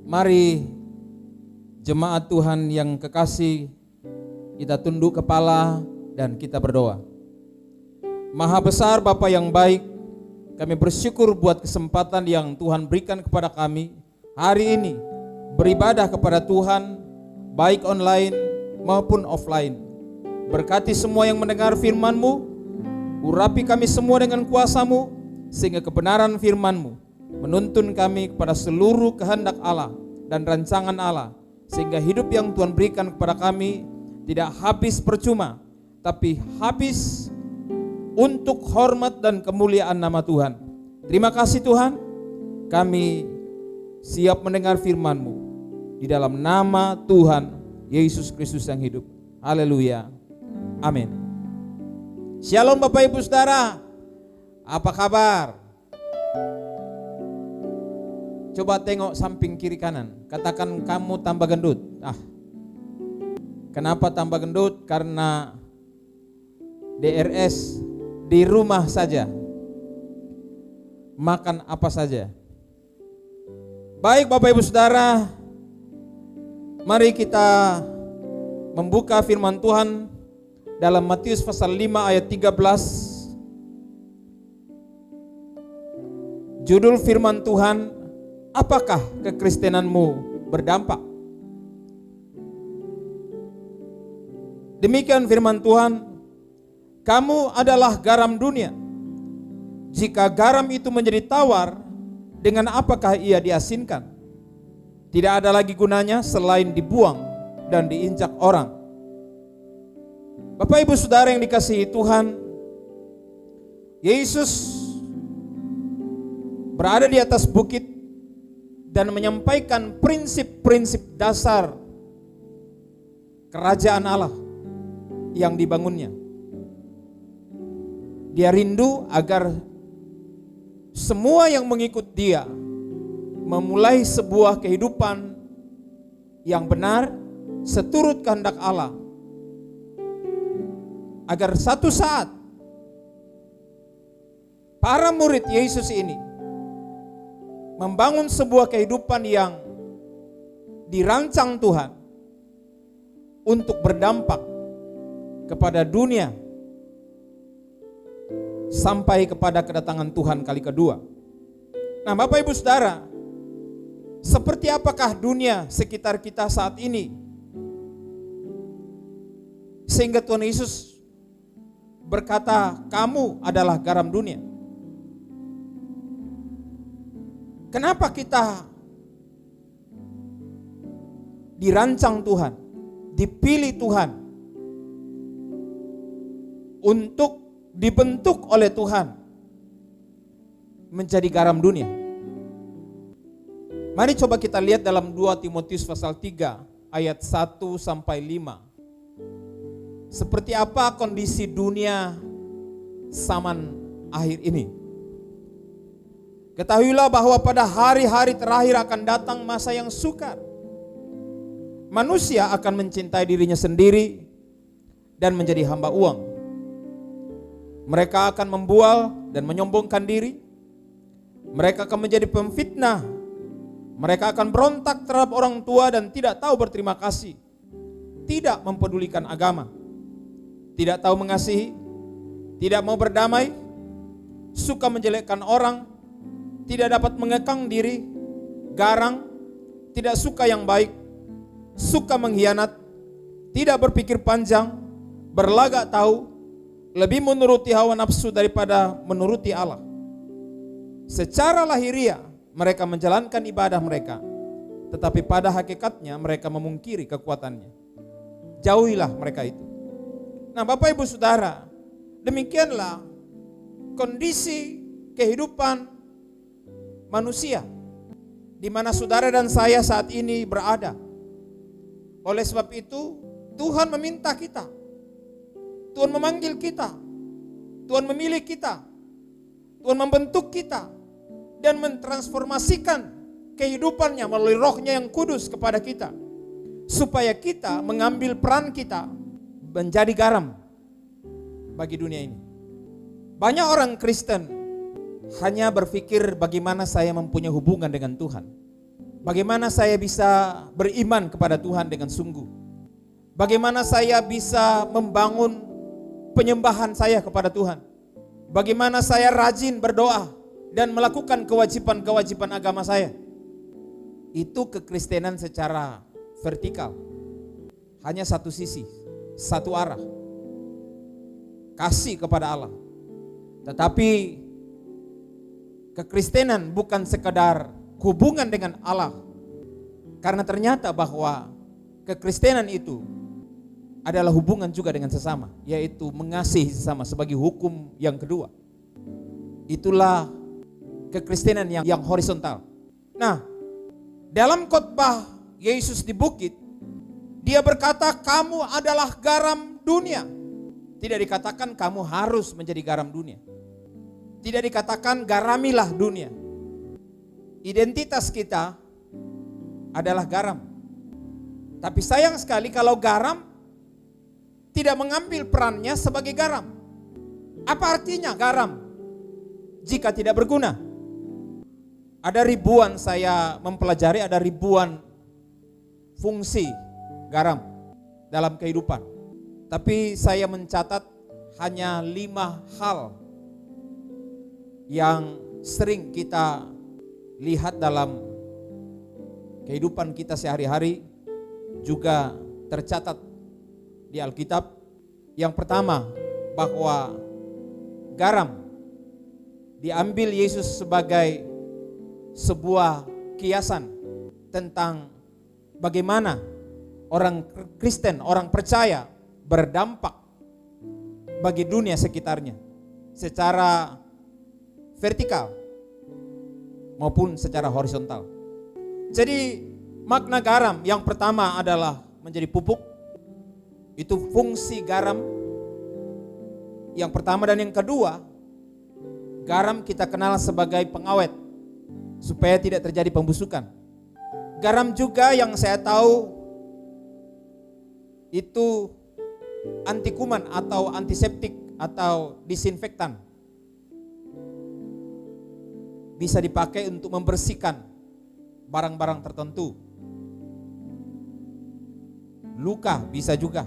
Mari jemaat Tuhan yang kekasih, kita tunduk kepala dan kita berdoa. Maha besar Bapa yang baik, kami bersyukur buat kesempatan yang Tuhan berikan kepada kami hari ini beribadah kepada Tuhan, baik online maupun offline. Berkati semua yang mendengar firman-Mu, urapi kami semua dengan kuasa-Mu, sehingga kebenaran firman-Mu menuntun kami kepada seluruh kehendak Allah dan rancangan Allah, sehingga hidup yang Tuhan berikan kepada kami tidak habis percuma, tapi habis untuk hormat dan kemuliaan nama Tuhan. Terima kasih Tuhan, kami siap mendengar firman-Mu di dalam nama Tuhan Yesus Kristus yang hidup. Haleluya, amin. Shalom Bapak Ibu Saudara, apa kabar? Coba tengok samping kiri kanan, katakan kamu tambah gendut. Kenapa tambah gendut? Karena DRS di rumah saja, makan apa saja. Baik Bapak Ibu Saudara, mari kita membuka firman Tuhan dalam Matius pasal 5 ayat 13. Judul firman Tuhan, apakah kekristenanmu berdampak? Demikian firman Tuhan, kamu adalah garam dunia. Jika garam itu menjadi tawar, dengan apakah ia diasinkan? Tidak ada lagi gunanya selain dibuang dan diinjak orang. Bapak Ibu Saudara yang dikasihi Tuhan, Yesus berada di atas bukit dan menyampaikan prinsip-prinsip dasar kerajaan Allah yang dibangunnya. Dia rindu agar semua yang mengikut dia memulai sebuah kehidupan yang benar seturut kehendak Allah, agar satu saat para murid Yesus ini membangun sebuah kehidupan yang dirancang Tuhan untuk berdampak kepada dunia sampai kepada kedatangan Tuhan kali kedua. Nah Bapak Ibu Saudara, seperti apakah dunia sekitar kita saat ini sehingga Tuhan Yesus berkata, kamu adalah garam dunia? Kenapa kita dirancang Tuhan, dipilih Tuhan untuk dibentuk oleh Tuhan menjadi garam dunia? Mari coba kita lihat dalam 2 Timotius pasal 3 ayat 1 sampai 5. Seperti apa kondisi dunia zaman akhir ini? Ketahuilah bahwa pada hari-hari terakhir akan datang masa yang sukar. Manusia akan mencintai dirinya sendiri dan menjadi hamba uang. Mereka akan membual dan menyombongkan diri. Mereka akan menjadi pemfitnah. Mereka akan berontak terhadap orang tua dan tidak tahu berterima kasih. Tidak mempedulikan agama. Tidak tahu mengasihi. Tidak mau berdamai. Suka menjelekkan orang. Tidak dapat mengekang diri, garang, tidak suka yang baik, suka mengkhianat, tidak berpikir panjang, berlagak tahu, lebih menuruti hawa nafsu daripada menuruti Allah. Secara lahiriah mereka menjalankan ibadah mereka, tetapi pada hakikatnya mereka memungkiri kekuatannya. Jauhilah mereka itu. Nah Bapak Ibu Saudara, demikianlah kondisi kehidupan manusia di mana saudara dan saya saat ini berada. Oleh sebab itu Tuhan meminta kita, Tuhan memanggil kita, Tuhan memilih kita, Tuhan membentuk kita dan mentransformasikan kehidupannya melalui Roh-Nya yang kudus kepada kita, supaya kita mengambil peran kita menjadi garam bagi dunia ini. Banyak orang Kristen hanya berpikir bagaimana saya mempunyai hubungan dengan Tuhan. Bagaimana saya bisa beriman kepada Tuhan dengan sungguh? Bagaimana saya bisa membangun penyembahan saya kepada Tuhan? Bagaimana saya rajin berdoa dan melakukan kewajiban-kewajiban agama saya? Itu kekristenan secara vertikal. Hanya satu sisi, satu arah. Kasih kepada Allah. Tetapi kekristenan bukan sekadar hubungan dengan Allah. Karena ternyata bahwa kekristenan itu adalah hubungan juga dengan sesama, yaitu mengasihi sesama sebagai hukum yang kedua. Itulah kekristenan yang horizontal. Nah, dalam khotbah Yesus di bukit, dia berkata, kamu adalah garam dunia. Tidak dikatakan kamu harus menjadi garam dunia. Tidak dikatakan garamilah dunia. Identitas kita adalah garam. Tapi sayang sekali kalau garam tidak mengambil perannya sebagai garam. Apa artinya garam jika tidak berguna? Ada ribuan, saya mempelajari, ada ribuan fungsi garam dalam kehidupan. Tapi saya mencatat hanya 5 hal yang sering kita lihat dalam kehidupan kita sehari-hari, juga tercatat di Alkitab. Yang pertama, bahwa garam diambil Yesus sebagai sebuah kiasan tentang bagaimana orang Kristen, orang percaya berdampak bagi dunia sekitarnya secara vertikal maupun secara horizontal. Jadi makna garam yang pertama adalah menjadi pupuk. Itu fungsi garam yang pertama. Dan yang kedua, garam kita kenal sebagai pengawet supaya tidak terjadi pembusukan. Garam juga yang saya tahu itu anti kuman atau antiseptik atau disinfektan. Bisa dipakai untuk membersihkan barang-barang tertentu. Luka bisa juga.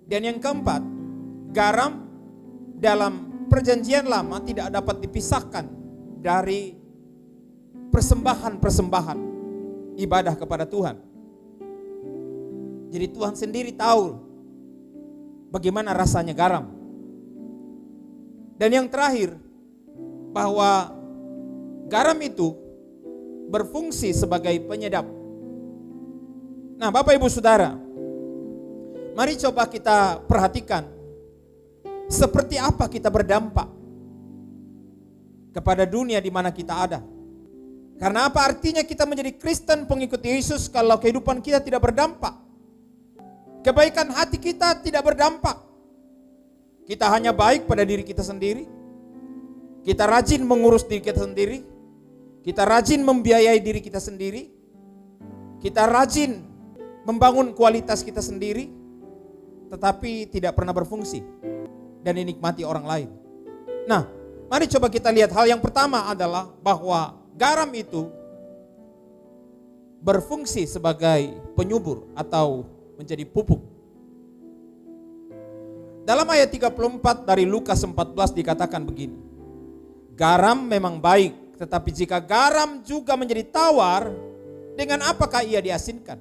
Dan yang keempat, garam dalam perjanjian lama tidak dapat dipisahkan dari persembahan-persembahan ibadah kepada Tuhan. Jadi Tuhan sendiri tahu bagaimana rasanya garam. Dan yang terakhir, bahwa garam itu berfungsi sebagai penyedap. Nah, Bapak Ibu Saudara, mari coba kita perhatikan seperti apa kita berdampak kepada dunia di mana kita ada. Karena apa artinya kita menjadi Kristen pengikut Yesus kalau kehidupan kita tidak berdampak? Kebaikan hati kita tidak berdampak. Kita hanya baik pada diri kita sendiri. Kita rajin mengurus diri kita sendiri. Kita rajin membiayai diri kita sendiri. Kita rajin membangun kualitas kita sendiri, tetapi tidak pernah berfungsi dan dinikmati orang lain. Nah, mari coba kita lihat. Hal yang pertama adalah bahwa garam itu berfungsi sebagai penyubur atau menjadi pupuk. Dalam ayat 34 dari Lukas 14 dikatakan begini. Garam memang baik, tetapi jika garam juga menjadi tawar, dengan apakah ia diasinkan?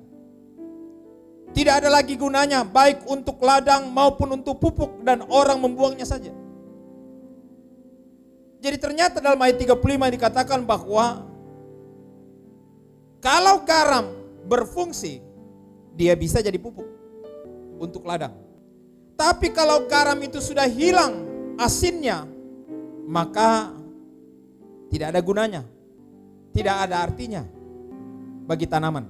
Tidak ada lagi gunanya, baik untuk ladang maupun untuk pupuk, dan orang membuangnya saja. Jadi ternyata dalam ayat 35 dikatakan bahwa kalau garam berfungsi, dia bisa jadi pupuk untuk ladang. Tapi kalau garam itu sudah hilang asinnya, maka tidak ada gunanya, tidak ada artinya bagi tanaman,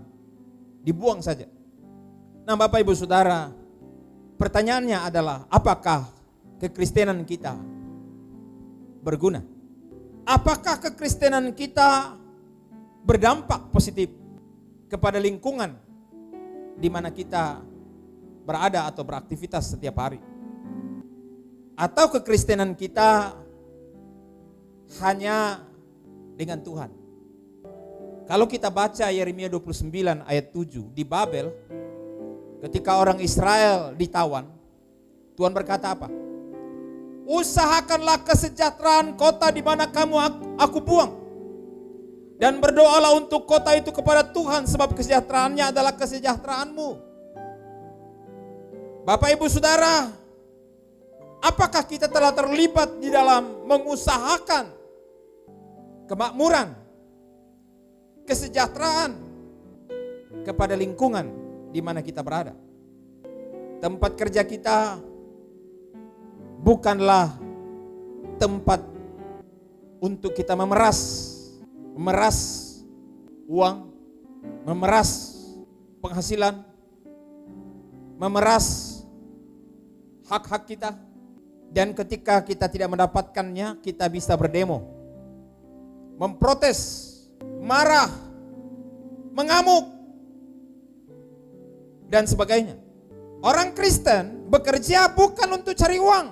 dibuang saja. Nah, Bapak Ibu Saudara, pertanyaannya adalah apakah kekristenan kita berguna? Apakah kekristenan kita berdampak positif kepada lingkungan di mana kita berada atau beraktivitas setiap hari? Atau kekristenan kita hanya dengan Tuhan? Kalau kita baca Yeremia 29 ayat 7 di Babel, ketika orang Israel ditawan, Tuhan berkata apa? Usahakanlah kesejahteraan kota di mana aku buang. Dan berdoalah untuk kota itu kepada Tuhan, sebab kesejahteraannya adalah kesejahteraanmu. Bapak Ibu Saudara, apakah kita telah terlibat di dalam mengusahakan kemakmuran, kesejahteraan kepada lingkungan di mana kita berada? Tempat kerja kita bukanlah tempat untuk kita memeras uang, memeras penghasilan, memeras hak-hak kita. Dan ketika kita tidak mendapatkannya, kita bisa berdemo, memprotes, marah, mengamuk, dan sebagainya. Orang Kristen bekerja bukan untuk cari uang.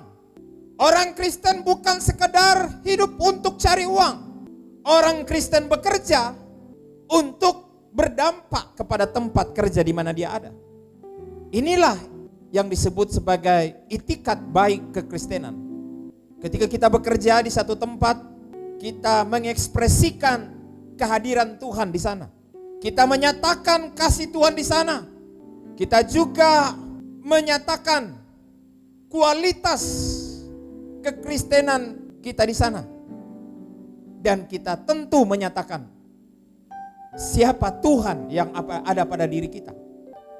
Orang Kristen bukan sekedar hidup untuk cari uang. Orang Kristen bekerja untuk berdampak kepada tempat kerja di mana dia ada. Inilah yang disebut sebagai itikat baik kekristenan. Ketika kita bekerja di satu tempat, kita mengekspresikan kehadiran Tuhan di sana. Kita menyatakan kasih Tuhan di sana. Kita juga menyatakan kualitas kekristenan kita di sana. Dan kita tentu menyatakan siapa Tuhan yang ada pada diri kita.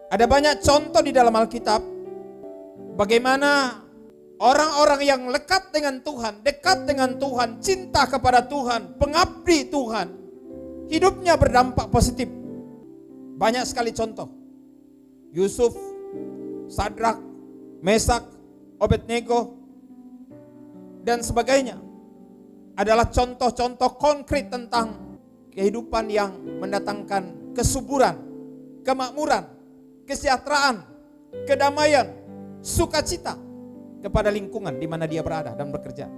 Ada banyak contoh di dalam Alkitab bagaimana orang-orang yang lekat dengan Tuhan, dekat dengan Tuhan, cinta kepada Tuhan, pengabdi Tuhan, hidupnya berdampak positif. Banyak sekali contoh. Yusuf, Sadrak, Mesak, Obednego, dan sebagainya adalah contoh-contoh konkret tentang kehidupan yang mendatangkan kesuburan, kemakmuran, kesejahteraan, kedamaian, sukacita kepada lingkungan di mana dia berada dan bekerja.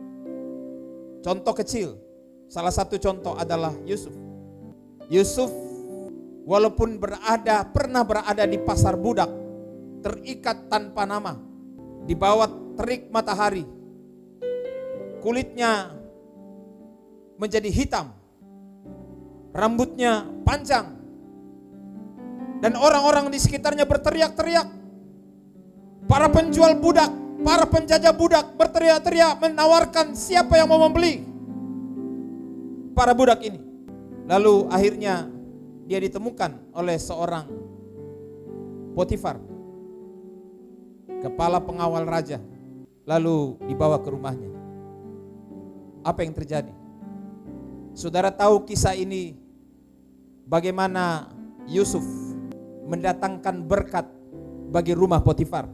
Contoh kecil, salah satu contoh adalah Yusuf. Yusuf walaupun pernah berada di pasar budak, terikat tanpa nama, di bawah terik matahari, kulitnya menjadi hitam, rambutnya panjang, dan orang-orang di sekitarnya berteriak-teriak. Para penjual budak, para penjajah budak berteriak-teriak menawarkan siapa yang mau membeli para budak ini. Lalu akhirnya dia ditemukan oleh seorang Potifar, kepala pengawal raja, lalu dibawa ke rumahnya. Apa yang terjadi? Saudara tahu kisah ini, bagaimana Yusuf mendatangkan berkat bagi rumah Potifar.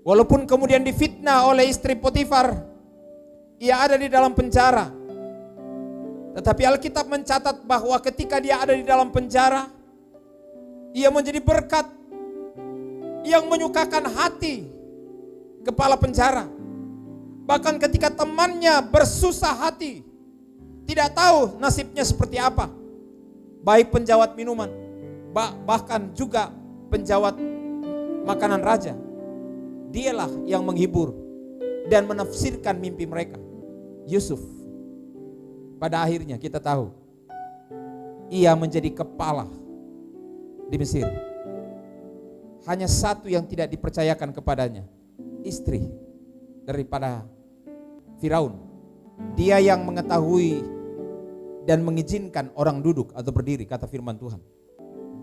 Walaupun kemudian difitnah oleh istri Potifar, ia ada di dalam penjara. Tetapi Alkitab mencatat bahwa ketika dia ada di dalam penjara, ia menjadi berkat yang menyukakan hati kepala penjara. Bahkan ketika temannya bersusah hati, tidak tahu nasibnya seperti apa, baik penjawat minuman, bahkan juga penjawat makanan raja, dialah yang menghibur dan menafsirkan mimpi mereka. Yusuf, pada akhirnya kita tahu, ia menjadi kepala di Mesir. Hanya satu yang tidak dipercayakan kepadanya, istri daripada Firaun. Dia yang mengetahui dan mengizinkan orang duduk atau berdiri, kata firman Tuhan.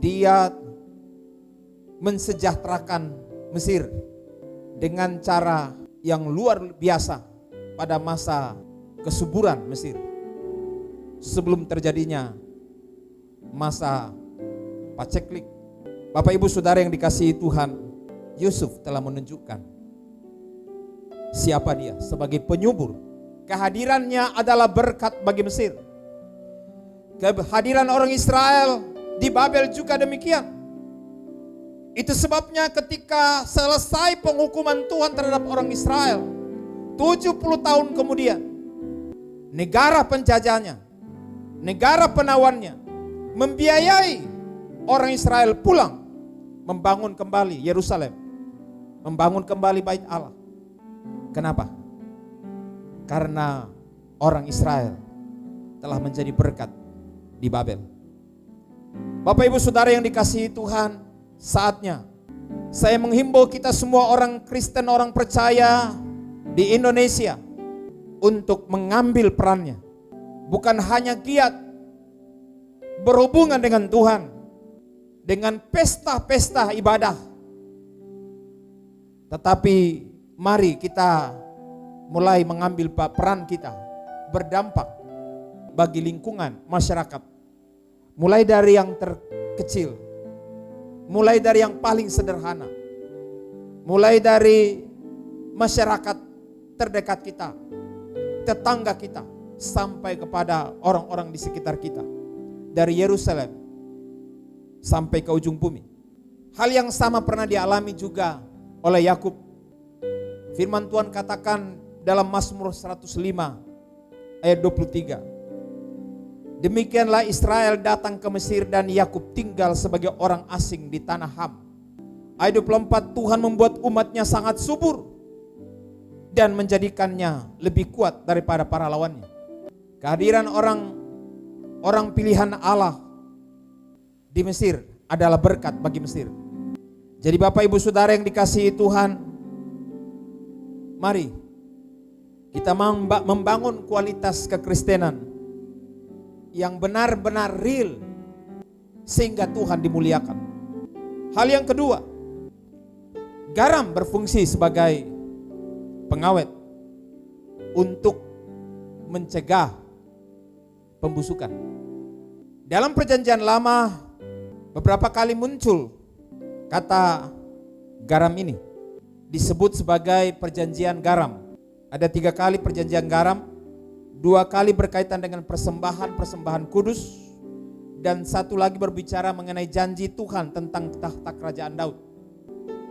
Dia mensejahterakan Mesir dengan cara yang luar biasa pada masa kesuburan Mesir, sebelum terjadinya masa paceklik. Bapak Ibu Saudara yang dikasihi Tuhan, Yusuf telah menunjukkan siapa dia sebagai penyubur. Kehadirannya adalah berkat bagi Mesir. Kehadiran orang Israel di Babel juga demikian. Itu sebabnya ketika selesai penghukuman Tuhan terhadap orang Israel, 70 tahun kemudian, negara penjajahnya, negara penawannya, membiayai orang Israel pulang, membangun kembali Yerusalem, membangun kembali bait Allah. Kenapa? Karena orang Israel telah menjadi berkat di Babel. Bapak Ibu Saudara yang dikasihi Tuhan, saatnya saya menghimbau kita semua orang Kristen, orang percaya di Indonesia untuk mengambil perannya. Bukan hanya giat berhubungan dengan Tuhan, dengan pesta-pesta ibadah, tetapi mari kita mulai mengambil peran kita berdampak bagi lingkungan masyarakat. Mulai dari yang terkecil, mulai dari yang paling sederhana, mulai dari masyarakat terdekat kita, tetangga kita, sampai kepada orang-orang di sekitar kita, dari Yerusalem sampai ke ujung bumi. Hal yang sama pernah dialami juga oleh Yakub. Firman Tuhan katakan dalam Mazmur 105 ayat 23. Demikianlah Israel datang ke Mesir dan Yakub tinggal sebagai orang asing di tanah Ham. Ayat 24, Tuhan membuat umatnya sangat subur dan menjadikannya lebih kuat daripada para lawannya. Kehadiran orang pilihan Allah di Mesir adalah berkat bagi Mesir. Jadi Bapak Ibu Saudara yang dikasihi Tuhan, mari kita membangun kualitas kekristenan yang benar-benar real sehingga Tuhan dimuliakan. Hal yang kedua, garam berfungsi sebagai pengawet untuk mencegah pembusukan. Dalam Perjanjian Lama beberapa kali muncul kata garam ini, disebut sebagai perjanjian garam. Ada 3 kali perjanjian garam, 2 kali berkaitan dengan persembahan kudus, dan 1 lagi berbicara mengenai janji Tuhan tentang tahta kerajaan Daud.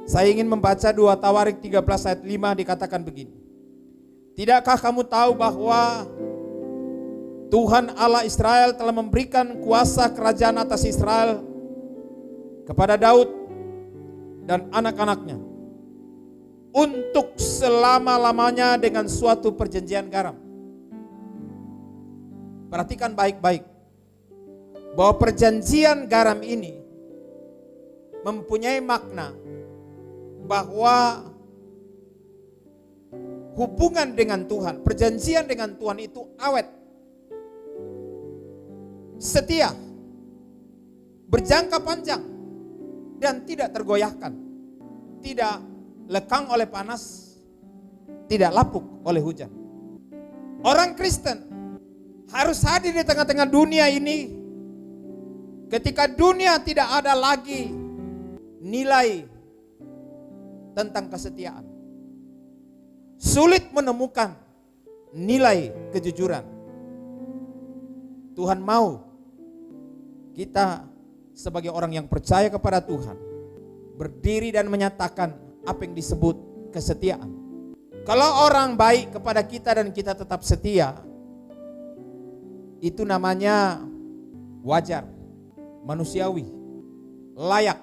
Saya ingin membaca 2 Tawarik 13 ayat 5, dikatakan begini. Tidakkah kamu tahu bahwa Tuhan Allah Israel telah memberikan kuasa kerajaan atas Israel kepada Daud dan anak-anaknya untuk selama-lamanya dengan suatu perjanjian garam. Perhatikan baik-baik bahwa perjanjian garam ini mempunyai makna bahwa hubungan dengan Tuhan, perjanjian dengan Tuhan itu awet, setia, berjangka panjang, dan tidak tergoyahkan, tidak lekang oleh panas, tidak lapuk oleh hujan. Orang Kristen harus hadir di tengah-tengah dunia ini ketika dunia tidak ada lagi nilai tentang kesetiaan. Sulit menemukan nilai kejujuran. Tuhan mau kita sebagai orang yang percaya kepada Tuhan berdiri dan menyatakan apa yang disebut kesetiaan. Kalau orang baik kepada kita dan kita tetap setia, itu namanya wajar, manusiawi, layak,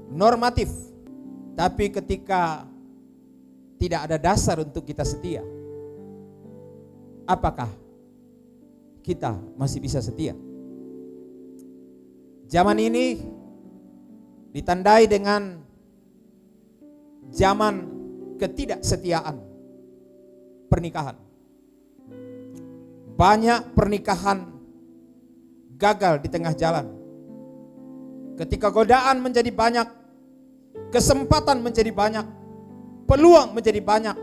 normatif. Tapi ketika tidak ada dasar untuk kita setia, apakah kita masih bisa setia? Zaman ini ditandai dengan zaman ketidaksetiaan pernikahan. Banyak pernikahan gagal di tengah jalan. Ketika godaan menjadi banyak, kesempatan menjadi banyak, peluang menjadi banyak,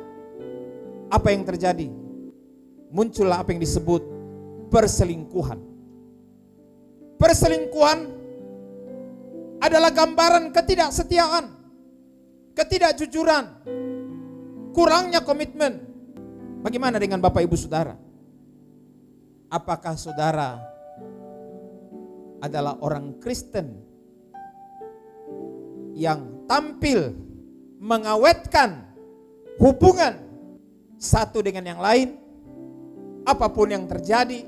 apa yang terjadi? Muncullah apa yang disebut perselingkuhan. Perselingkuhan adalah gambaran ketidaksetiaan, ketidakjujuran, kurangnya komitmen. Bagaimana dengan Bapak Ibu Saudara? Apakah saudara adalah orang Kristen yang tampil mengawetkan hubungan satu dengan yang lain, apapun yang terjadi,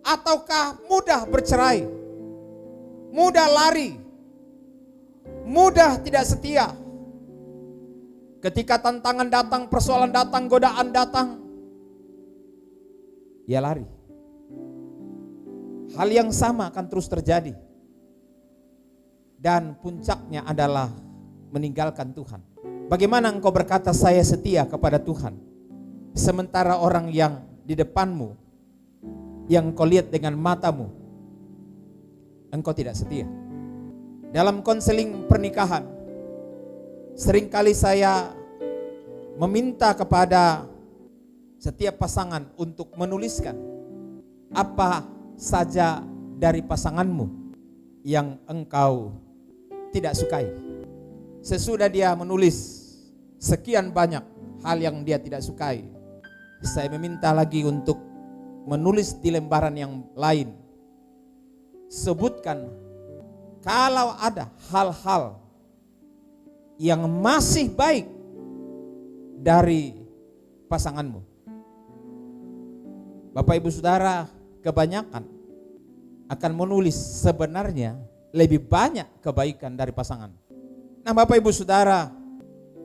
Ataukah mudah bercerai, mudah lari, mudah tidak setia? Ketika tantangan datang, persoalan datang, godaan datang, ia lari. Hal yang sama akan terus terjadi. Dan puncaknya adalah meninggalkan Tuhan. Bagaimana engkau berkata saya setia kepada Tuhan, sementara orang yang di depanmu, yang kau lihat dengan matamu, engkau tidak setia. Dalam konseling pernikahan, seringkali saya meminta kepada setiap pasangan untuk menuliskan apa saja dari pasanganmu yang engkau tidak sukai. Sesudah dia menulis sekian banyak hal yang dia tidak sukai, saya meminta lagi untuk menulis di lembaran yang lain. Sebutkan kalau ada hal-hal yang masih baik dari pasanganmu. Bapak Ibu Saudara, kebanyakan akan menulis sebenarnya lebih banyak kebaikan dari pasangan. Nah Bapak Ibu Saudara,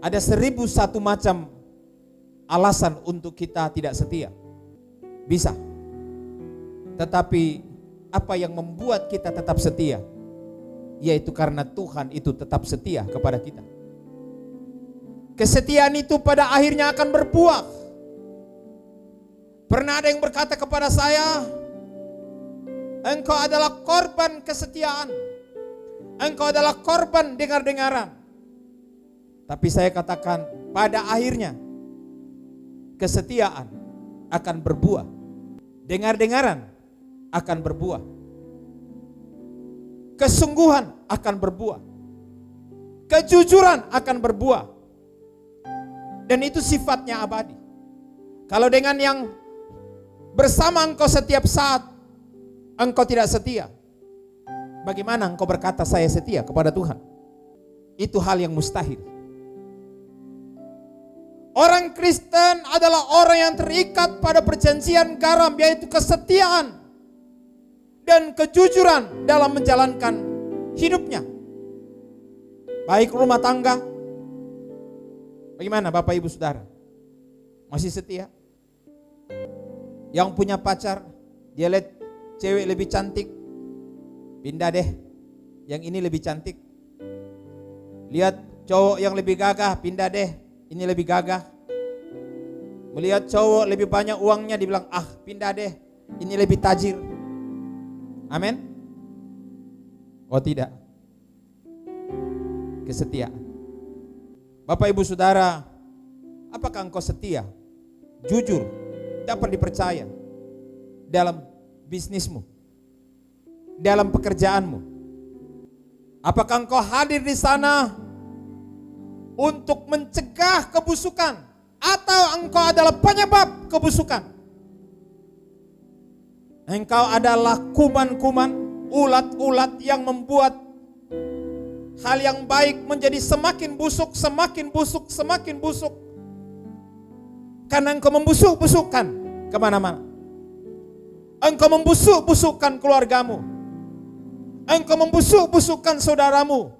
ada 1001 macam alasan untuk kita tidak setia. Bisa. Tetapi apa yang membuat kita tetap setia? Yaitu karena Tuhan itu tetap setia kepada kita. Kesetiaan itu pada akhirnya akan berbuah. Pernah ada yang berkata kepada saya, engkau adalah korban kesetiaan. Engkau adalah korban dengar-dengaran. Tapi saya katakan, pada akhirnya kesetiaan akan berbuah. Dengar-dengaran akan berbuah. Kesungguhan akan berbuah. Kejujuran akan berbuah. Dan itu sifatnya abadi. Kalau dengan yang bersama engkau setiap saat engkau tidak setia, bagaimana engkau berkata saya setia kepada Tuhan? Itu hal yang mustahil. Orang Kristen adalah orang yang terikat pada perjanjian garam, yaitu kesetiaan dan kejujuran dalam menjalankan hidupnya. Baik rumah tangga. Bagaimana Bapak Ibu Saudara? Masih setia? Yang punya pacar, dia lihat cewek lebih cantik, pindah deh, yang ini lebih cantik. Lihat cowok yang lebih gagah, pindah deh, ini lebih gagah. Melihat cowok lebih banyak uangnya, dibilang pindah deh, ini lebih tajir. Amin? Oh tidak. Kesetiaan. Bapak Ibu Saudara, apakah engkau setia, jujur, dapat dipercaya dalam bisnismu, dalam pekerjaanmu? Apakah engkau hadir di sana untuk mencegah kebusukan, atau engkau adalah penyebab kebusukan? Engkau adalah kuman-kuman, ulat-ulat yang membuat hal yang baik menjadi semakin busuk, semakin busuk, semakin busuk. Karena engkau membusuk-busukkan kemana-mana. Engkau membusuk-busukkan keluargamu. Engkau membusuk-busukkan saudaramu.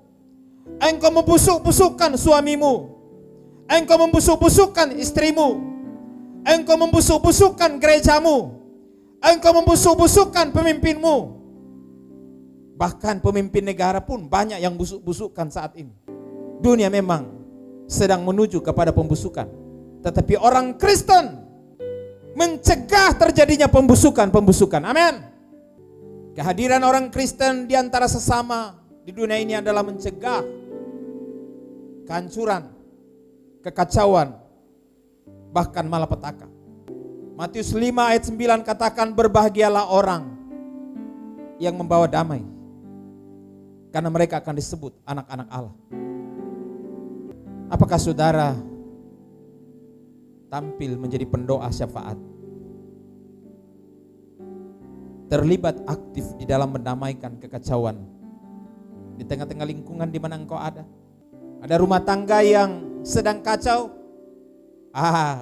Engkau membusuk-busukkan suamimu. Engkau membusuk-busukkan istrimu. Engkau membusuk-busukkan gerejamu. Engkau membusuk-busukkan pemimpinmu. Bahkan pemimpin negara pun banyak yang busuk-busukkan saat ini. Dunia memang sedang menuju kepada pembusukan. Tetapi orang Kristen mencegah terjadinya pembusukan-pembusukan. Amin. Kehadiran orang Kristen di antara sesama di dunia ini adalah mencegah kehancuran, kekacauan, bahkan malapetaka. Matius 5 ayat 9 katakan, berbahagialah orang yang membawa damai, karena mereka akan disebut anak-anak Allah. Apakah saudara tampil menjadi pendoa syafaat? Terlibat aktif di dalam mendamaikan kekacauan di tengah-tengah lingkungan di mana engkau ada? Ada rumah tangga yang sedang kacau,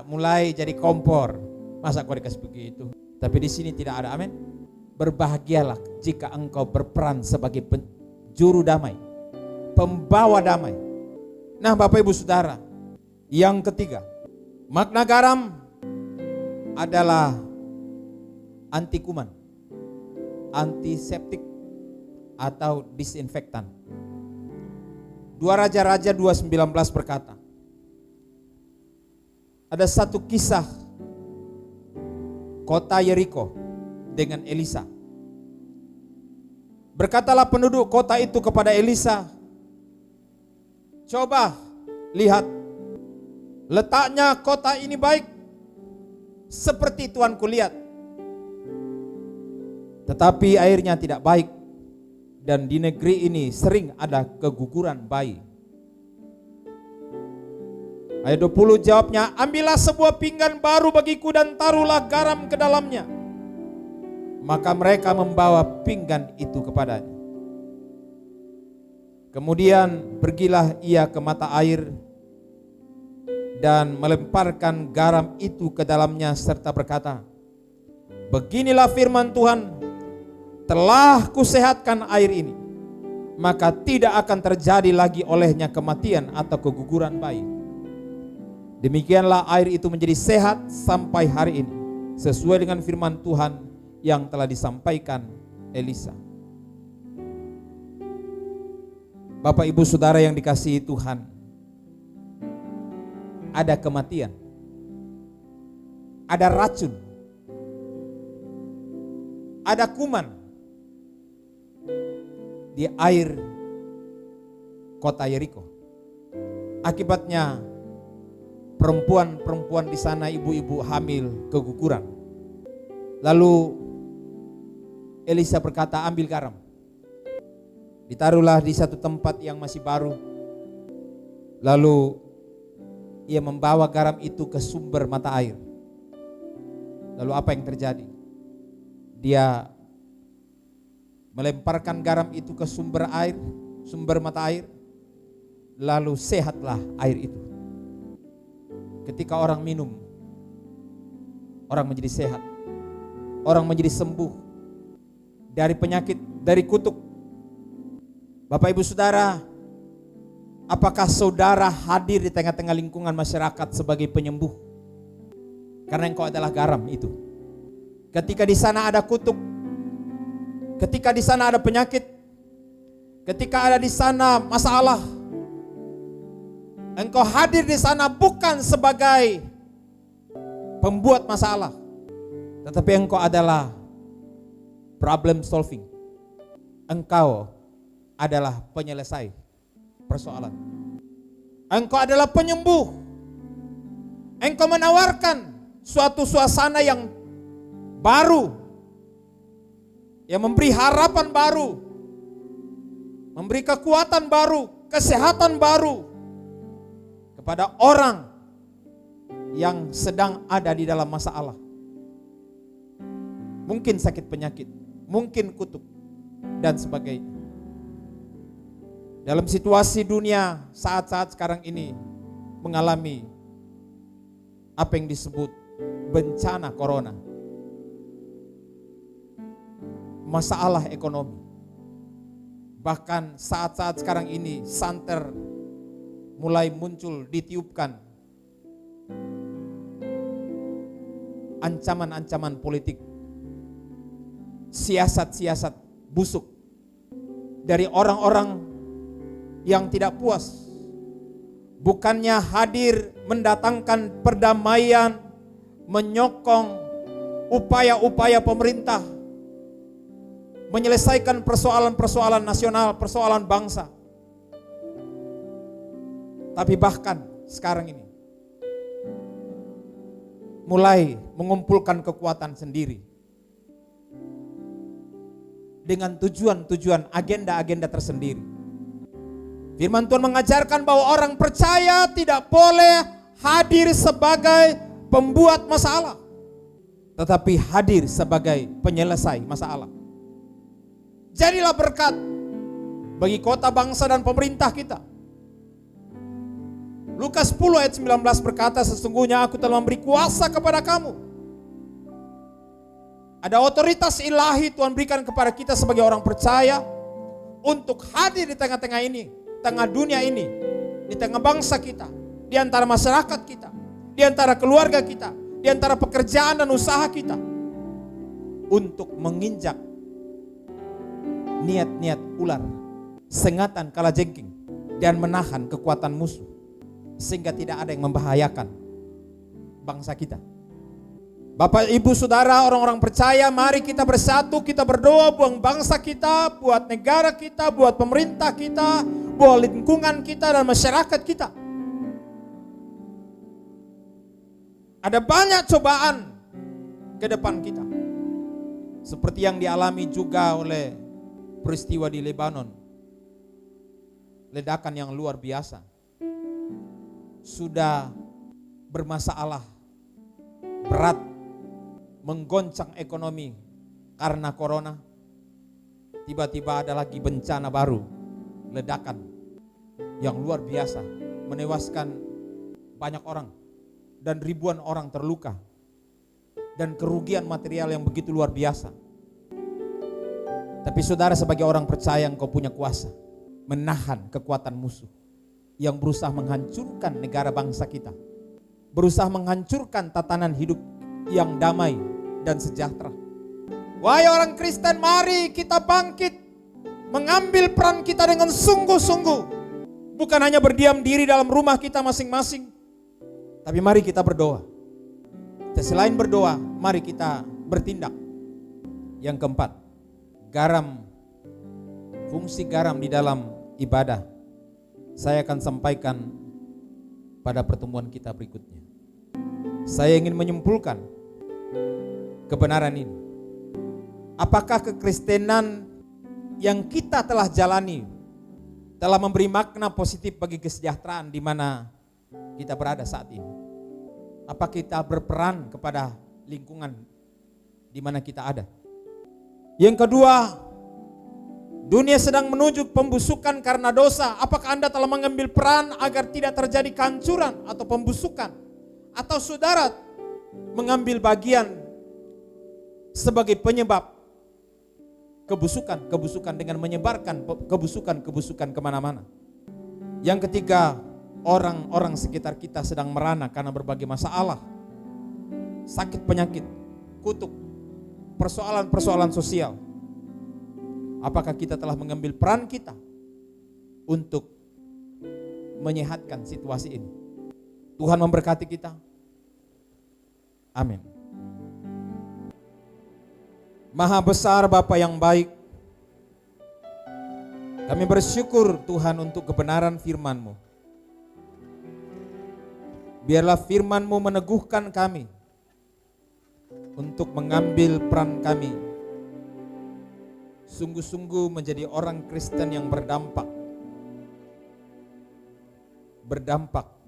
mulai jadi kompor. Masa kau dikasih begitu? Tapi di sini tidak ada, amin. Berbahagialah jika engkau berperan sebagai juru damai, pembawa damai. Nah Bapak Ibu Saudara, yang ketiga, makna garam adalah anti kuman, antiseptik atau disinfektan. 2 Raja-Raja 2:19 berkata, ada satu kisah kota Yeriko dengan Elisa. Berkatalah penduduk kota itu kepada Elisa, coba lihat, letaknya kota ini baik seperti tuanku lihat, tetapi airnya tidak baik, dan di negeri ini sering ada keguguran bayi. Ayat 20 jawabnya, ambillah sebuah pinggan baru bagiku dan taruhlah garam ke dalamnya. Maka mereka membawa pinggan itu kepadanya. Kemudian pergilah ia ke mata air dan melemparkan garam itu ke dalamnya serta berkata, beginilah firman Tuhan, telah kusehatkan air ini, maka tidak akan terjadi lagi olehnya kematian atau keguguran bayi. Demikianlah air itu menjadi sehat sampai hari ini, sesuai dengan firman Tuhan yang telah disampaikan Elisa. Bapak Ibu Saudara yang dikasihi Tuhan, ada kematian, ada racun, ada kuman di air kota Yeriko. Akibatnya perempuan-perempuan di sana, ibu-ibu hamil keguguran. Lalu Elisa berkata, ambil garam, ditaruhlah di satu tempat yang masih baru. Lalu ia membawa garam itu ke sumber mata air. Lalu apa yang terjadi? Dia melemparkan garam itu ke sumber air, sumber mata air. Lalu sehatlah air itu. Ketika orang minum, orang menjadi sehat, orang menjadi sembuh dari penyakit, dari kutuk. Bapak Ibu Saudara, apakah saudara hadir di tengah-tengah lingkungan masyarakat sebagai penyembuh? Karena engkau adalah garam itu. Ketika di sana ada kutuk, ketika di sana ada penyakit, ketika ada di sana masalah, engkau hadir di sana bukan sebagai pembuat masalah, tetapi engkau adalah problem solving. Engkau adalah penyelesai persoalan. Engkau adalah penyembuh. Engkau menawarkan suatu suasana yang baru, yang memberi harapan baru, memberi kekuatan baru, kesehatan baru kepada orang yang sedang ada di dalam masalah. Mungkin sakit penyakit, mungkin kutuk, dan sebagainya. Dalam situasi dunia saat-saat sekarang ini mengalami apa yang disebut bencana corona, masalah ekonomi. Bahkan saat-saat sekarang ini santer mulai muncul, ditiupkan ancaman-ancaman politik, siasat-siasat busuk dari orang-orang yang tidak puas. Bukannya hadir mendatangkan perdamaian, menyokong upaya-upaya pemerintah menyelesaikan persoalan-persoalan nasional, persoalan bangsa. Tapi bahkan sekarang ini mulai mengumpulkan kekuatan sendiri dengan tujuan-tujuan, agenda-agenda tersendiri. Firman Tuhan mengajarkan bahwa orang percaya tidak boleh hadir sebagai pembuat masalah, tetapi hadir sebagai penyelesai masalah. Jadilah berkat bagi kota, bangsa, dan pemerintah kita. Lukas 10 ayat 19 berkata, sesungguhnya aku telah memberi kuasa kepada kamu Ada otoritas ilahi Tuhan berikan kepada kita sebagai orang percaya untuk hadir di tengah-tengah ini, tengah dunia ini, di tengah bangsa kita, di antara masyarakat kita, di antara keluarga kita, di antara pekerjaan dan usaha kita, untuk menginjak niat-niat ular, sengatan kalajengking, dan menahan kekuatan musuh, sehingga tidak ada yang membahayakan bangsa kita. Bapak, Ibu, Saudara, orang-orang percaya, mari kita bersatu, kita berdoa buat bangsa kita, buat negara kita, buat pemerintah kita, buat lingkungan kita dan masyarakat kita. Ada banyak cobaan ke depan kita, seperti yang dialami juga oleh peristiwa di Lebanon. Ledakan yang luar biasa. Sudah bermasalah berat, menggoncang ekonomi karena corona. Tiba-tiba ada lagi bencana baru, ledakan yang luar biasa, menewaskan banyak orang dan ribuan orang terluka, dan kerugian material yang begitu luar biasa. Tapi saudara, sebagai orang percaya, engkau punya kuasa menahan kekuatan musuh yang berusaha menghancurkan negara bangsa kita, berusaha menghancurkan tatanan hidup yang damai dan sejahtera. Wahai orang Kristen, mari kita bangkit, mengambil peran kita dengan sungguh-sungguh. Bukan hanya berdiam diri dalam rumah kita masing-masing, tapi mari kita berdoa. Selain berdoa, mari kita bertindak. Yang keempat, garam. Fungsi garam di dalam ibadah saya akan sampaikan pada pertemuan kita berikutnya. Saya ingin menyimpulkan kebenaran ini. Apakah kekristenan yang kita telah jalani telah memberi makna positif bagi kesejahteraan di mana kita berada saat ini? Apa kita berperan kepada lingkungan di mana kita ada? Yang kedua, dunia sedang menuju pembusukan karena dosa. Apakah Anda telah mengambil peran agar tidak terjadi kehancuran atau pembusukan? Atau saudara mengambil bagian sebagai penyebab kebusukan dengan menyebarkan kebusukan kemana-mana? Yang ketiga, orang-orang sekitar kita sedang merana karena berbagai masalah, sakit penyakit, kutuk, persoalan-persoalan sosial. Apakah kita telah mengambil peran kita untuk menyehatkan situasi ini? Tuhan memberkati kita. Amin. Maha besar Bapa yang baik, kami bersyukur Tuhan untuk kebenaran firman-Mu. Biarlah firman-Mu meneguhkan kami untuk mengambil peran kami, sungguh-sungguh menjadi orang Kristen yang berdampak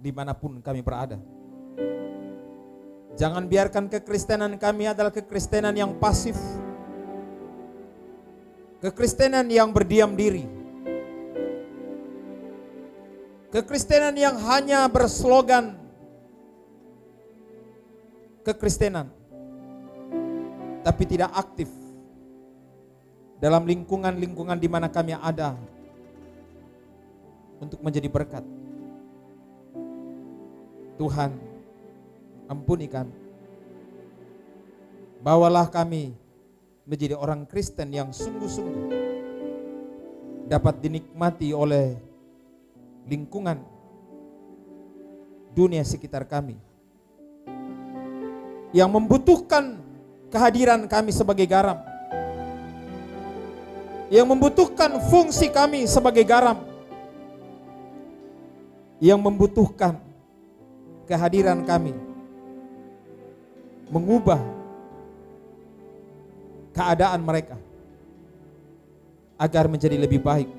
dimanapun kami berada. Jangan biarkan kekristenan kami adalah kekristenan yang pasif, kekristenan yang berdiam diri, kekristenan yang hanya berslogan kekristenan, tapi tidak aktif dalam lingkungan-lingkungan di mana kami ada untuk menjadi berkat. Tuhan, ampuni kami. Bawalah kami menjadi orang Kristen yang sungguh-sungguh dapat dinikmati oleh lingkungan dunia sekitar kami, yang membutuhkan kehadiran kami sebagai garam, yang membutuhkan fungsi kami sebagai garam, yang membutuhkan kehadiran kami mengubah keadaan mereka agar menjadi lebih baik.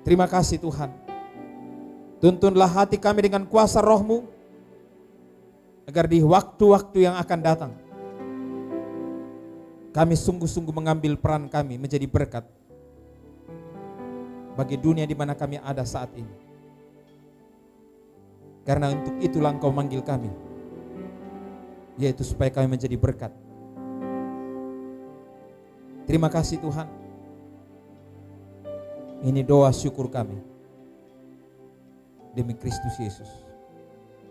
Terima kasih Tuhan. Tuntunlah hati kami dengan kuasa Roh-Mu, agar di waktu-waktu yang akan datang kami sungguh-sungguh mengambil peran kami menjadi berkat bagi dunia di mana kami ada saat ini. Karena untuk itulah Engkau manggil kami. yaitu supaya kami menjadi berkat. Terima kasih Tuhan. Ini doa syukur kami demi Kristus Yesus.